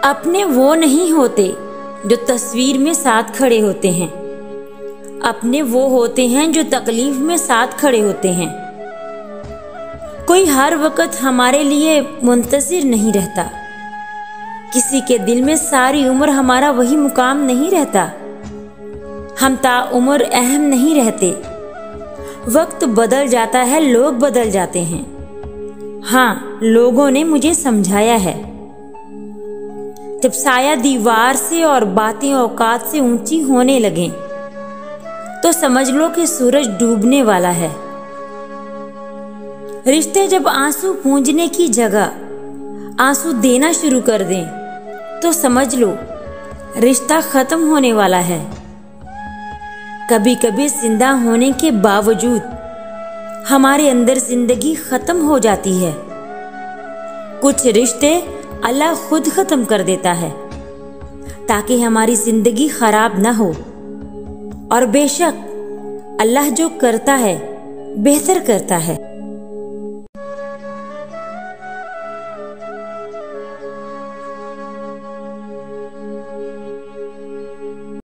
अपने वो नहीं होते जो तस्वीर में साथ खड़े होते हैं, अपने वो होते हैं जो तकलीफ में साथ खड़े होते हैं। कोई हर वक्त हमारे लिए मुंतज़िर नहीं रहता, किसी के दिल में सारी उम्र हमारा वही मुकाम नहीं रहता। हम ताउम्र अहम नहीं रहते, वक्त बदल जाता है, लोग बदल जाते हैं। हाँ, लोगों ने मुझे समझाया है, जब साया दीवार से और बातें औकात से ऊंची होने लगें तो समझ लो कि सूरज डूबने वाला है। रिश्ते जब आंसू पूंजने की जगह आंसू देना शुरू कर दें तो समझ लो रिश्ता खत्म होने वाला है। कभी कभी जिंदा होने के बावजूद हमारे अंदर जिंदगी खत्म हो जाती है। कुछ रिश्ते अल्लाह खुद खत्म कर देता है ताकि हमारी जिंदगी खराब ना हो। और बेशक अल्लाह जो करता है बेहतर करता है।